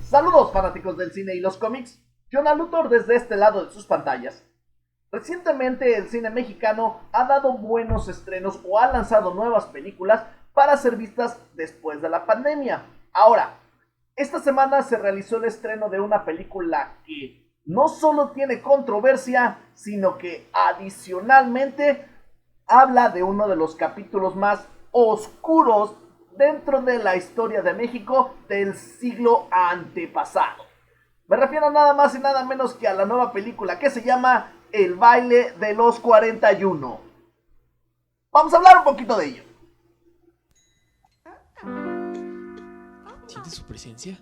Saludos fanáticos del cine y los cómics, Jonah Luthor desde este lado de sus pantallas. Recientemente el cine mexicano ha dado buenos estrenos o ha lanzado nuevas películas para ser vistas después de la pandemia. Ahora, esta semana se realizó el estreno de una película que no solo tiene controversia, sino que adicionalmente habla de uno de los capítulos más oscuros dentro de la historia de México del siglo antepasado. Me refiero nada más y nada menos que a la nueva película que se llama El baile de los 41. Vamos a hablar un poquito de ello. ¿Sientes su presencia?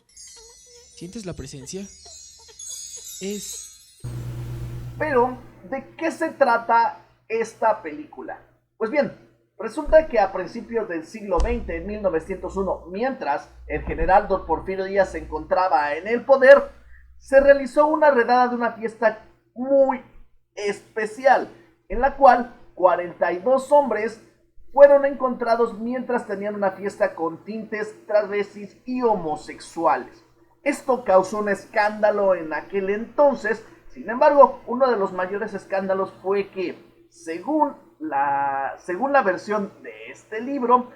¿Sientes la presencia? Es... Pero, ¿de qué se trata esta película? Pues bien, resulta que a principios del siglo XX, en 1901, mientras el general don Porfirio Díaz se encontraba en el poder, se realizó una redada de una fiesta muy especial, en la cual 42 hombres fueron encontrados mientras tenían una fiesta con tintes travestis y homosexuales. Esto causó un escándalo en aquel entonces. Sin embargo, uno de los mayores escándalos fue que, según la versión de este libro,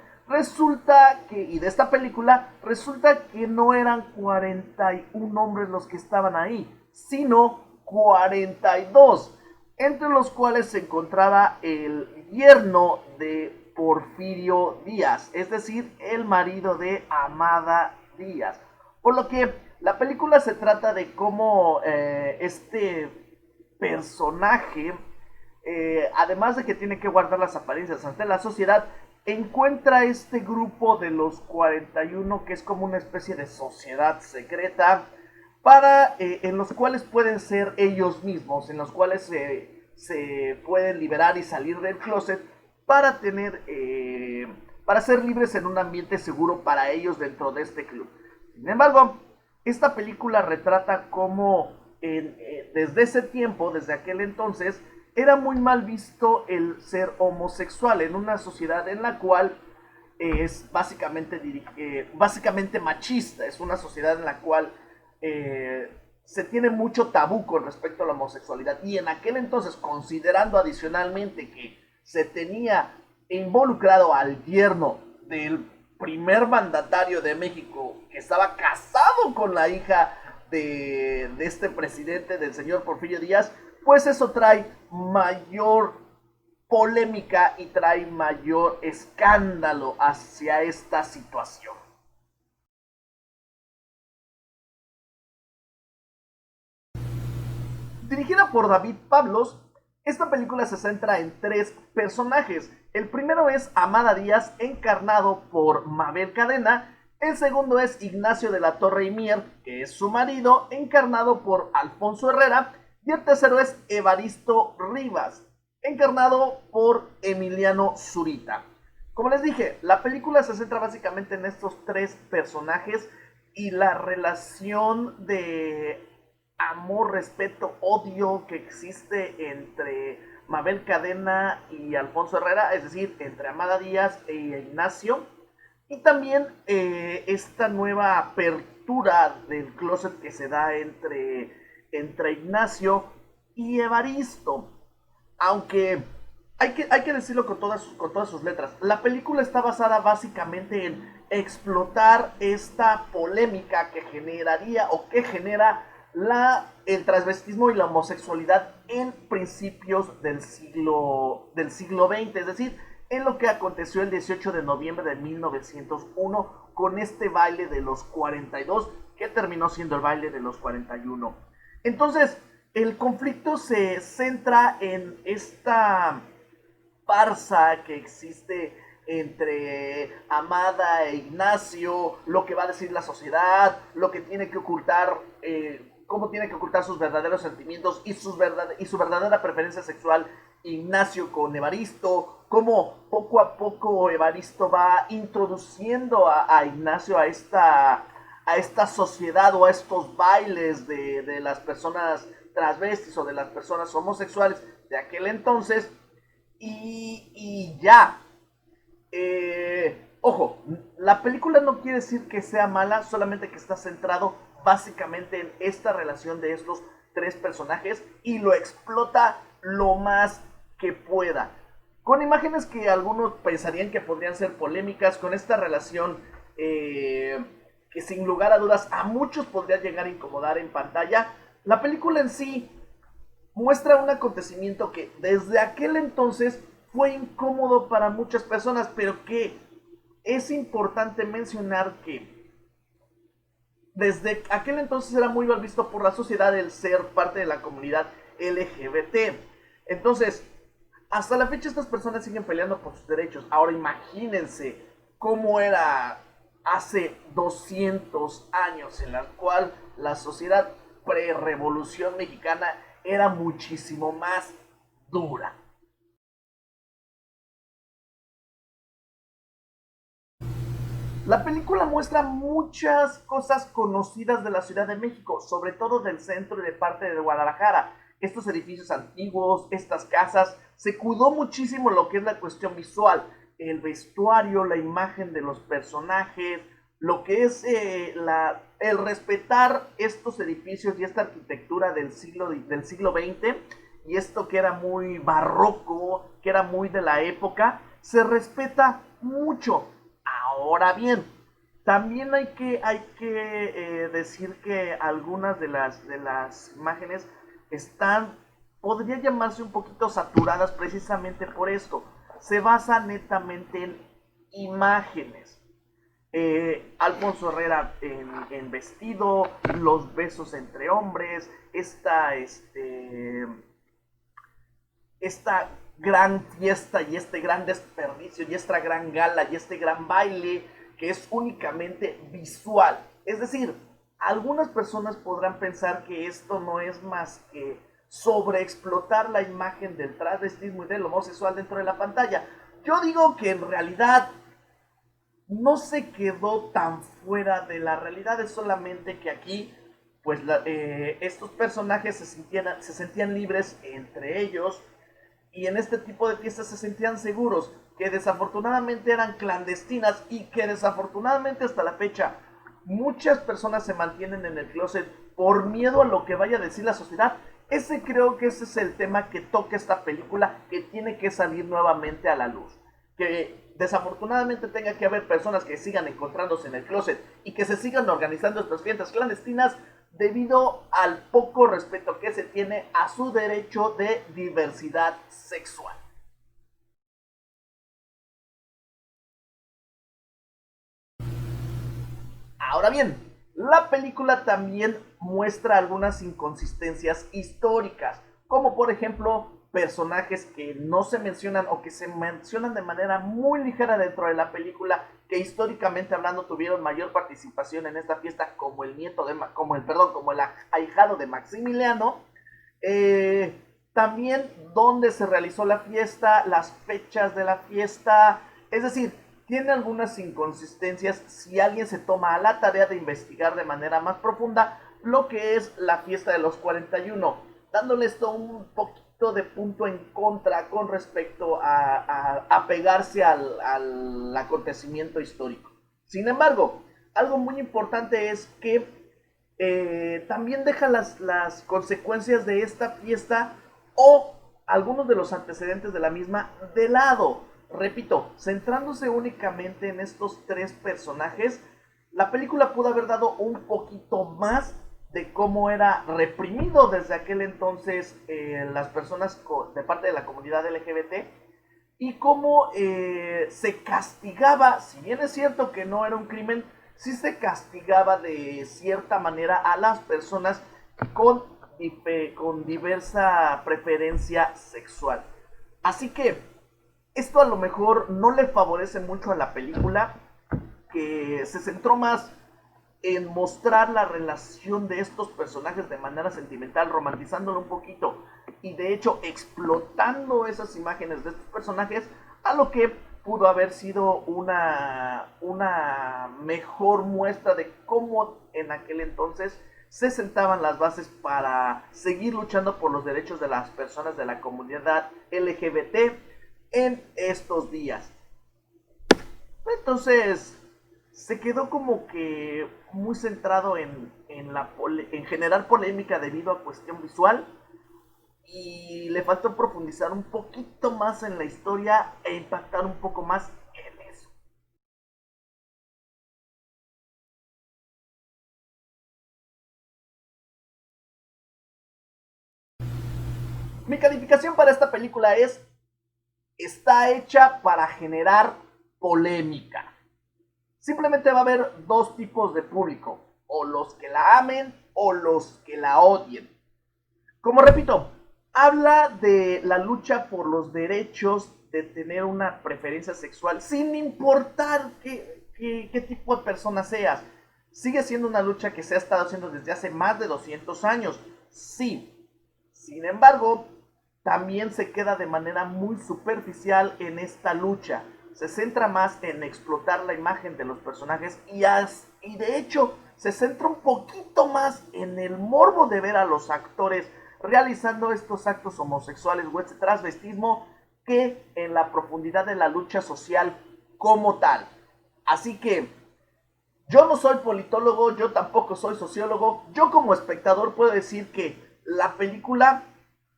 y de esta película, resulta que no eran 41 hombres los que estaban ahí, sino 42, entre los cuales se encontraba el yerno de Porfirio Díaz, es decir, el marido de Amada Díaz. Por lo que la película se trata de cómo este personaje, además de que tiene que guardar las apariencias ante la sociedad, encuentra este grupo de los 41 que es como una especie de sociedad secreta en los cuales pueden ser ellos mismos, en los cuales se pueden liberar y salir del closet para para ser libres en un ambiente seguro para ellos dentro de este club. Sin embargo, esta película retrata cómo desde ese tiempo, desde aquel entonces, era muy mal visto el ser homosexual en una sociedad en la cual es básicamente machista. Es una sociedad en la cual se tiene mucho tabú con respecto a la homosexualidad. Y en aquel entonces, considerando adicionalmente que se tenía involucrado al yerno del primer mandatario de México, que estaba casado con la hija de este presidente, del señor Porfirio Díaz, pues eso trae mayor polémica y trae mayor escándalo hacia esta situación. Dirigida por David Pablos, esta película se centra en tres personajes. El primero es Amada Díaz, encarnado por Mabel Cadena. El segundo es Ignacio de la Torre y Mier, que es su marido, encarnado por Alfonso Herrera. Y el tercero es Evaristo Rivas, encarnado por Emiliano Zurita. Como les dije, la película se centra básicamente en estos tres personajes y la relación de amor, respeto, odio que existe entre Mabel Cadena y Alfonso Herrera, es decir, entre Amada Díaz e Ignacio. Y también esta nueva apertura del closet que se da entre Ignacio y Evaristo. Aunque hay que decirlo con todas sus letras, la película está basada básicamente en explotar esta polémica que generaría o que genera el transvestismo y la homosexualidad en principios del siglo XX, es decir, en lo que aconteció el 18 de noviembre de 1901 con este baile de los 42, que terminó siendo el baile de los 41. Entonces, el conflicto se centra en esta farsa que existe entre Amada e Ignacio, lo que va a decir la sociedad, lo que tiene que ocultar, cómo tiene que ocultar sus verdaderos sentimientos y su verdadera preferencia sexual Ignacio con Evaristo, cómo poco a poco Evaristo va introduciendo a Ignacio a esta sociedad o a estos bailes de las personas transvestis o de las personas homosexuales de aquel entonces. Y ya, ojo, La película no quiere decir que sea mala, solamente que está centrado básicamente en esta relación de estos tres personajes y lo explota lo más que pueda. Con imágenes que algunos pensarían que podrían ser polémicas, con esta relación que sin lugar a dudas a muchos podría llegar a incomodar en pantalla, la película en sí muestra un acontecimiento que desde aquel entonces fue incómodo para muchas personas, pero que es importante mencionar que desde aquel entonces era muy mal visto por la sociedad el ser parte de la comunidad LGBT. Entonces, hasta la fecha estas personas siguen peleando por sus derechos. Ahora imagínense cómo era hace 200 años, en la cual la sociedad pre-revolución mexicana era muchísimo más dura. La película muestra muchas cosas conocidas de la Ciudad de México, sobre todo del centro y de parte de Guadalajara. Estos edificios antiguos, estas casas, se cuidó muchísimo lo que es la cuestión visual, el vestuario, la imagen de los personajes, lo que es el respetar estos edificios y esta arquitectura del siglo XX y esto que era muy barroco, que era muy de la época, se respeta mucho. Ahora bien, también hay que decir que algunas de las imágenes están, podría llamarse un poquito saturadas precisamente por esto. Se basa netamente en imágenes. Alfonso Herrera en vestido, los besos entre hombres, esta gran fiesta y este gran desperdicio y esta gran gala y este gran baile que es únicamente visual. Es decir, algunas personas podrán pensar que esto no es más que sobreexplotar la imagen del travestismo y del homosexual dentro de la pantalla. Yo digo que en realidad no se quedó tan fuera de la realidad, es solamente que aquí pues estos personajes se sentían libres entre ellos y en este tipo de fiestas se sentían seguros, que desafortunadamente eran clandestinas y que desafortunadamente hasta la fecha muchas personas se mantienen en el closet por miedo a lo que vaya a decir la sociedad. Creo que ese es el tema que toca esta película, que tiene que salir nuevamente a la luz. Que desafortunadamente tenga que haber personas que sigan encontrándose en el closet y que se sigan organizando estas fiestas clandestinas debido al poco respeto que se tiene a su derecho de diversidad sexual. Ahora bien, la película también muestra algunas inconsistencias históricas, como por ejemplo personajes que no se mencionan o que se mencionan de manera muy ligera dentro de la película, que históricamente hablando tuvieron mayor participación en esta fiesta, como el nieto de, como el ahijado de Maximiliano. También dónde se realizó la fiesta, las fechas de la fiesta, es decir, tiene algunas inconsistencias si alguien se toma a la tarea de investigar de manera más profunda lo que es la fiesta de los 41, dándole esto un poquito de punto en contra con respecto a pegarse al acontecimiento histórico. Sin embargo, algo muy importante es que también deja las consecuencias de esta fiesta o algunos de los antecedentes de la misma de lado. Repito, centrándose únicamente en estos tres personajes, la película pudo haber dado un poquito más de cómo era reprimido desde aquel entonces las personas de parte de la comunidad LGBT y cómo se castigaba, si bien es cierto que no era un crimen, sí se castigaba de cierta manera a las personas con, con diversa preferencia sexual. Así que esto a lo mejor no le favorece mucho a la película, que se centró más en mostrar la relación de estos personajes de manera sentimental, romantizándolo un poquito y de hecho explotando esas imágenes de estos personajes a lo que pudo haber sido una mejor muestra de cómo en aquel entonces se sentaban las bases para seguir luchando por los derechos de las personas de la comunidad LGBT en estos días. Entonces, se quedó como que muy centrado en generar polémica debido a cuestión visual y le faltó profundizar un poquito más en la historia e impactar un poco más en eso. Mi calificación para esta película está hecha para generar polémica. Simplemente va a haber dos tipos de público, o los que la amen o los que la odien. Como repito, habla de la lucha por los derechos de tener una preferencia sexual sin importar qué tipo de persona seas. Sigue siendo una lucha que se ha estado haciendo desde hace más de 200 años. Sí. Sin embargo, también se queda de manera muy superficial en esta lucha. Se centra más en explotar la imagen de los personajes y de hecho se centra un poquito más en el morbo de ver a los actores realizando estos actos homosexuales o este transvestismo que en la profundidad de la lucha social como tal. Así que yo no soy politólogo, yo tampoco soy sociólogo, yo como espectador puedo decir que la película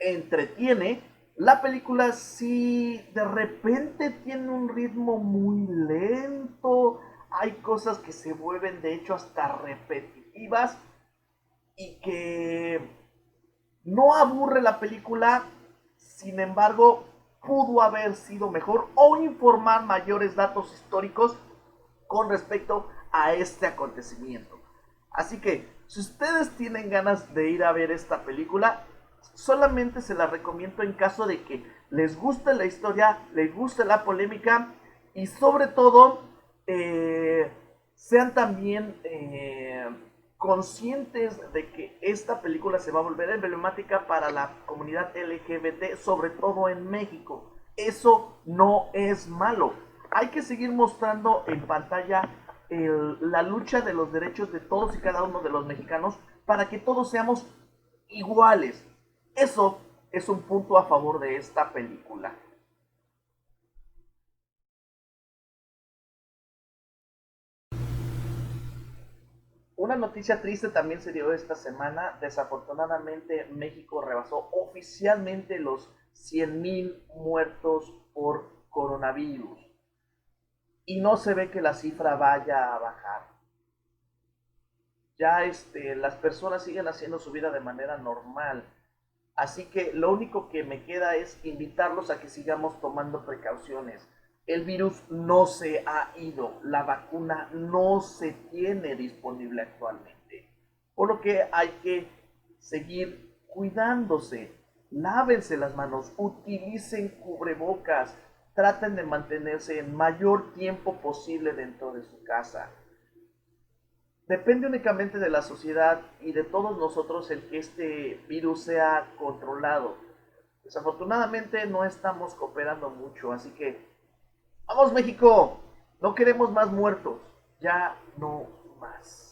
entretiene, la película sí de repente tiene un ritmo muy lento, hay cosas que se vuelven de hecho hasta repetitivas y que no aburre la película, sin embargo pudo haber sido mejor o informar mayores datos históricos con respecto a este acontecimiento. Así que si ustedes tienen ganas de ir a ver esta película, solamente se la recomiendo en caso de que les guste la historia, les guste la polémica y sobre todo sean también conscientes de que esta película se va a volver emblemática para la comunidad LGBT, sobre todo en México. Eso no es malo. Hay que seguir mostrando en pantalla la lucha de los derechos de todos y cada uno de los mexicanos para que todos seamos iguales. Eso es un punto a favor de esta película. Una noticia triste también se dio esta semana. Desafortunadamente México rebasó oficialmente los 100,000 muertos por coronavirus. Y no se ve que la cifra vaya a bajar. Ya las personas siguen haciendo su vida de manera normal. Así que lo único que me queda es invitarlos a que sigamos tomando precauciones. El virus no se ha ido, la vacuna no se tiene disponible actualmente. Por lo que hay que seguir cuidándose. Lávense las manos, utilicen cubrebocas, traten de mantenerse el mayor tiempo posible dentro de su casa. Depende únicamente de la sociedad y de todos nosotros el que este virus sea controlado. Desafortunadamente no estamos cooperando mucho, así que ¡vamos México! No queremos más muertos, ya no más.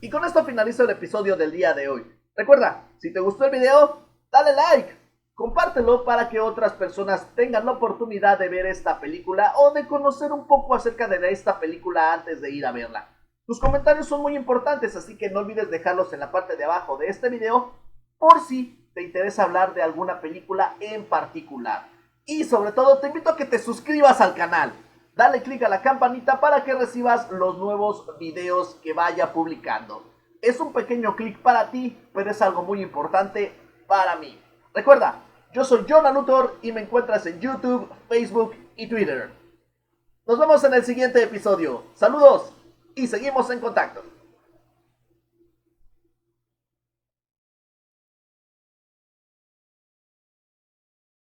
Y con esto finalizo el episodio del día de hoy. Recuerda, si te gustó el video, dale like, compártelo para que otras personas tengan la oportunidad de ver esta película o de conocer un poco acerca de esta película antes de ir a verla. Tus comentarios son muy importantes, así que no olvides dejarlos en la parte de abajo de este video por si te interesa hablar de alguna película en particular. Y sobre todo te invito a que te suscribas al canal. Dale click a la campanita para que recibas los nuevos videos que vaya publicando. Es un pequeño clic para ti, pero es algo muy importante para mí. Recuerda, yo soy Jonah Luthor y me encuentras en YouTube, Facebook y Twitter. Nos vemos en el siguiente episodio. Saludos y seguimos en contacto.